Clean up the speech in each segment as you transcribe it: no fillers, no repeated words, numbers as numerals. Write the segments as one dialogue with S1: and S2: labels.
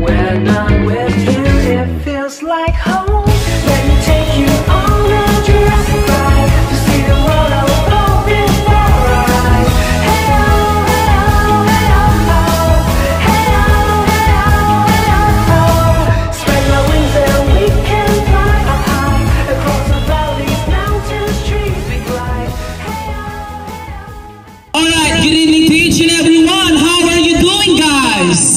S1: When I'm with you, it feels like home. Let me take you on a Jurassic ride to see the world I was born before I ride. Hey oh, hey oh, hey oh, oh. Hey oh, hey oh, hey oh, oh. Spread my wings and we can fly high. Across the valleys, mountains, trees we glide. Hey oh, hey oh.
S2: Alright, good evening to each and everyone. How are you doing, guys?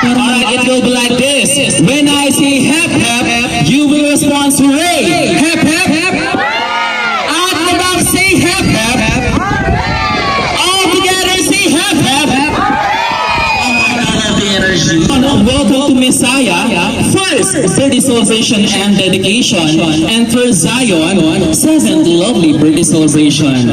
S2: Alright, it will be like this. When I say hep hep, you will respond to hooray. Hep hep hep. Out the mouth, say hep hep. All together, say hep hep. Welcome to Messiah. First, birthday celebration and dedication. And for Zion, seventh lovely birthday celebration.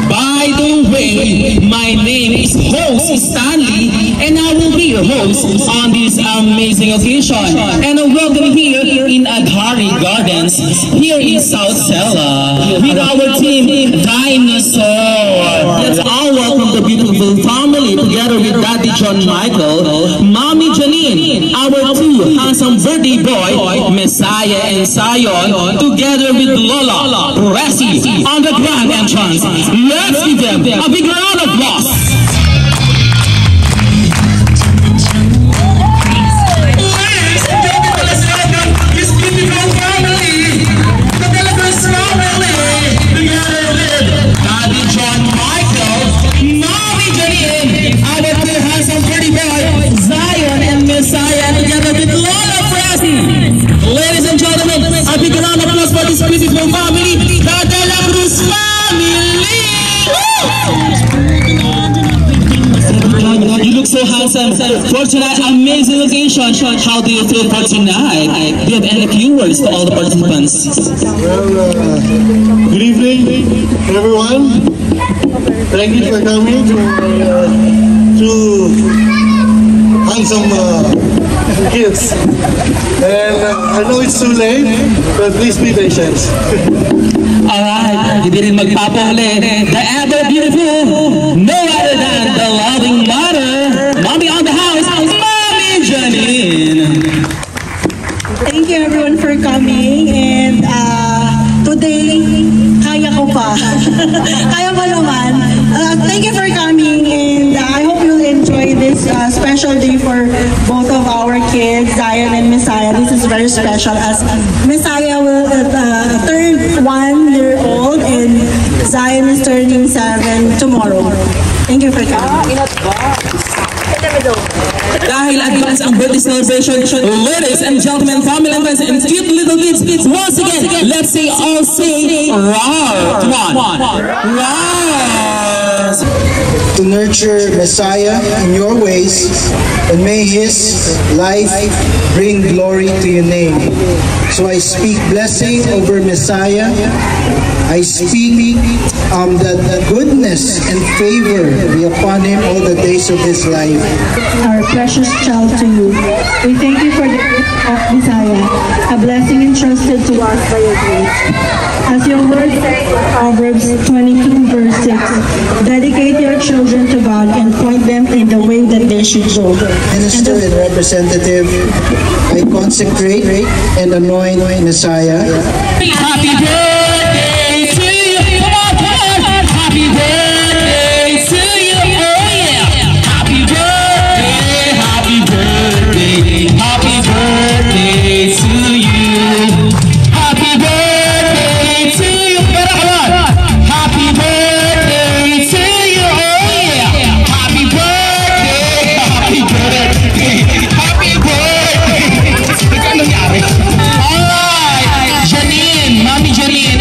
S2: By the way, my name is Host Stanley, and I will be your host on this amazing occasion. And welcome here in Adhari Gardens, here in South Sella, with our team, Dinosaur. Let's all welcome the beautiful family together with Daddy John Michael, Mommy Janine, our two handsome birthday boy, Messiah and Zion, together with Lola, Pressy, on the grand entrance. Let's give them a big round of applause. Ladies and gentlemen, a big round of applause for this beautiful family, the De La Cruz family! You look so handsome for tonight, amazing occasion. How do you feel for tonight? Do you have any few words to all the participants?
S3: Well, good evening, everyone. Thank you for coming to two handsome kids. And I know it's too late, but please be patient.
S2: Alright, hindi rin magpapahuli. The ever beautiful, no other than the loving mother, Mommy on the house, Mommy Janine.
S4: Thank you everyone for coming, and today, kaya ko pa. Kaya ko naman. Thank you for coming, and I hope you'll enjoy this special day for both of our kids, Zion and Messiah. This is very special as Messiah will turn 1 year old and Zion is turning 7 tomorrow. Thank you for coming.
S2: Dahil advance ang birthday celebration, ladies and gentlemen, family and friends, and cute little kids, once again, let's say all say roar. Come on. Roar.
S5: To nurture Messiah in your ways, and may his life bring glory to your name. So I speak blessing over Messiah. I speak that goodness and favor be upon him all the days of his life.
S4: Our precious child to you. We thank you for the gift of Messiah, a blessing entrusted to us by your grace. As your word says in Proverbs 22 verse 6, dedicate your children to God and point them in the way that they should go.
S5: Minister and representative, I consecrate and anoint Messiah.
S2: Happy birthday to you. Come on. Happy birthday to you. Oh yeah. Happy birthday. Happy birthday. Happy birthday to you. Happy birthday to you. Pero come on. Happy birthday to you. Oh yeah. Happy birthday. Happy birthday. Happy birthday. Ikaw nangyari. Alright. Janine, Mommy Janine.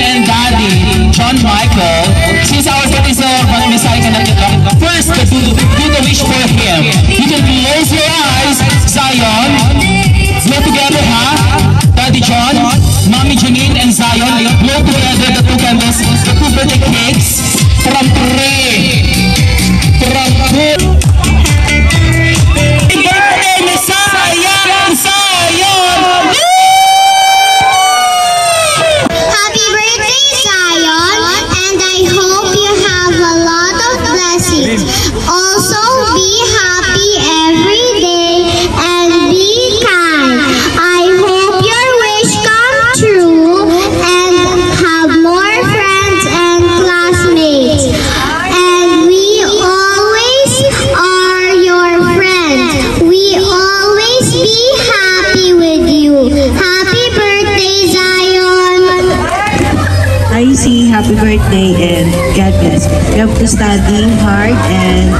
S4: to study hard and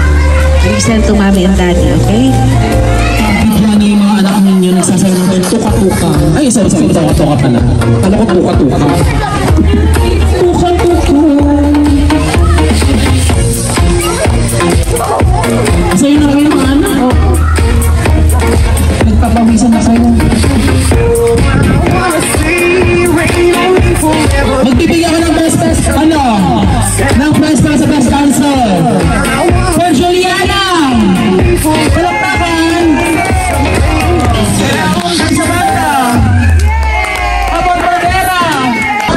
S4: listen to mommy and daddy, okay?
S2: Bigyan niyo yung mga anak ninyo nagsasayaw ng tuka-tuka. Ay, sorry, tuka-tuka pala. Kala ko tuka-tuka. Tuka-tuka. Sa'yo na kayo mga anak. Nagpapawisan na sa'yo. Magbibigyan ka ng best, ano? Ng best para sa best answer. For Juliana! Palakpakan!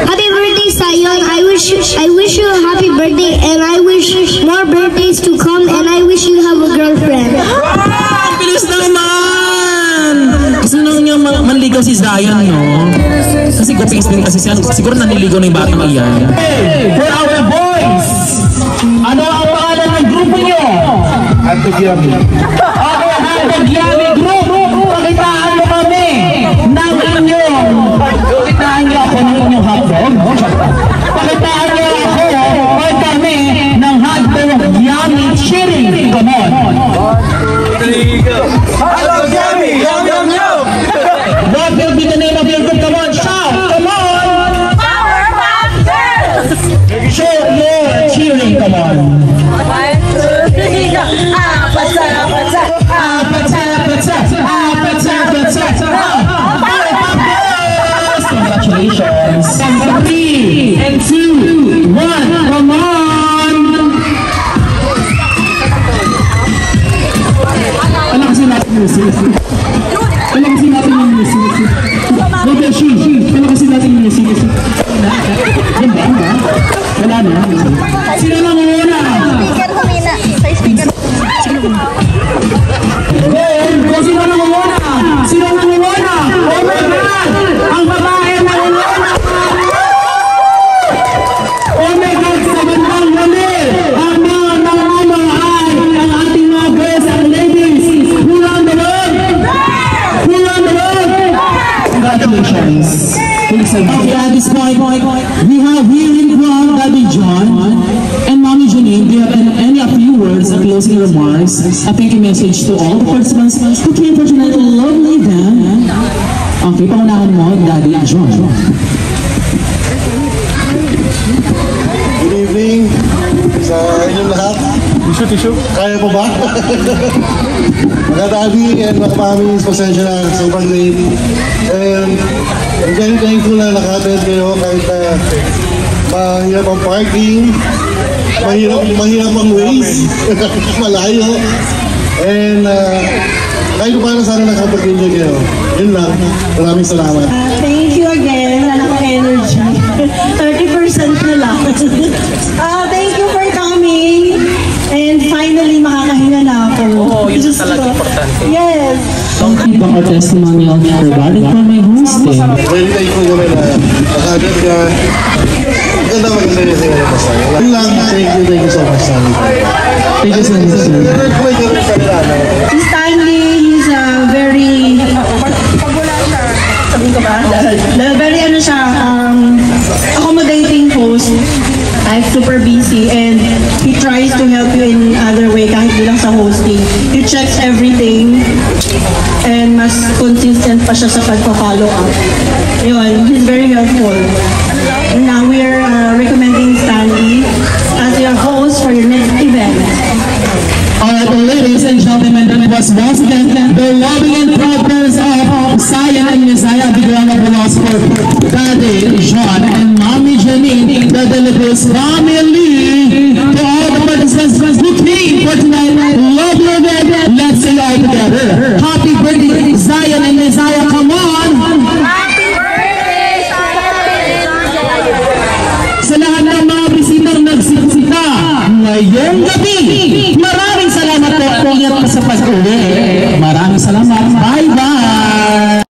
S6: Happy birthday, Sayon. I wish you a happy birthday and I wish more birthdays to come and I wish you have a girlfriend.
S2: Ang bilis naman! Gusto nang niya manligaw si Zion, no? Kasi gupings din kasi siya. Siguro naniligaw na yung batang iyan. Hey, for our boys! Ano ang pangalan ng grupo niyo? Antogyami. Okay, Antogyami Group! Pakitaan mo kami ng inyong... Pakitaan niyo ako ng inyong hotdog. Pakitaan niyo ako o kami ng hotdog yummy chili. Come on.
S3: Hello, Yummy! Yum, yum, yum!
S2: What will be the name of your group? Come on, shout! Come on!
S1: Powerpuff Girls!
S2: Show your cheering, come on! Congratulations! 3 and 2, 1, come on! Alam kasi natin yung music. Alam kasi natin yung music. Maybe she. Alam kasi natin yung music. Yan ba? Wala na. Sino na muna?
S1: Speaker kumina. Sa speaker.
S2: Sino na muna? Sino na muna? Oh my God! Ang babae na muna! Oh my God! Sa bandang huli! Ang mga nangangahay ang ating mga girls and ladies! Who run the world? Who run the world? Congratulations! Okay, at this point, we have here in front Daddy John and Mommy Janine. Do you have any few words of closing remarks? A thank you message to all the participants who came for tonight's lovely event. Okay, pangunahan mo, Daddy John.
S3: Good evening sa inyong lahat. Tissue. Kaya po ba? Mga daddy and mga mami, pasensya na, sobrang late. And I'm very thankful na nakatid kayo kahit mahirap ang parking, mahirap ang ways, malayo. And kahit pa paano sana nakapag-enjoy kayo. Yun lang. Maraming salamat.
S4: Thank you again. Wala akong energy. 30% na lang. Thank you for coming. And finally, makakahinga na ako.
S2: Oo, yun talaga importante.
S4: Yes.
S2: Thank you for our testimonial provided for my hosting.
S3: Very thankful kami na nakagad ka. Ganda mag-enjoy sa inyo pasay. Yun lang. Thank you so much, Stanley.
S2: Thank you so much, sir.
S4: Si Stanley, he's a very... Very accommodating host. I'm super busy and he tries to help you in other way kahit di lang sa hosting. He checks everything and mas consistent pa siya sa pagpa-follow up. Yun, he's very helpful. Now we're recommending Stanley as your host for your next event.
S2: Alright, ladies and gentlemen, that was once again the loving and proud parents of Zion and Messiah. Big round of applause for Daddy John and Mommy Janine, the Delibes family. To all the participants who came for tonight, love your event. Let's sing all together. Happy birthday, Zion and Messiah. Come on.
S1: Happy birthday,
S2: Sa lahat ng mga bisitang nagsiksika ngayong gabi, maraming salamat po. Ingat pa sa pag-uwi.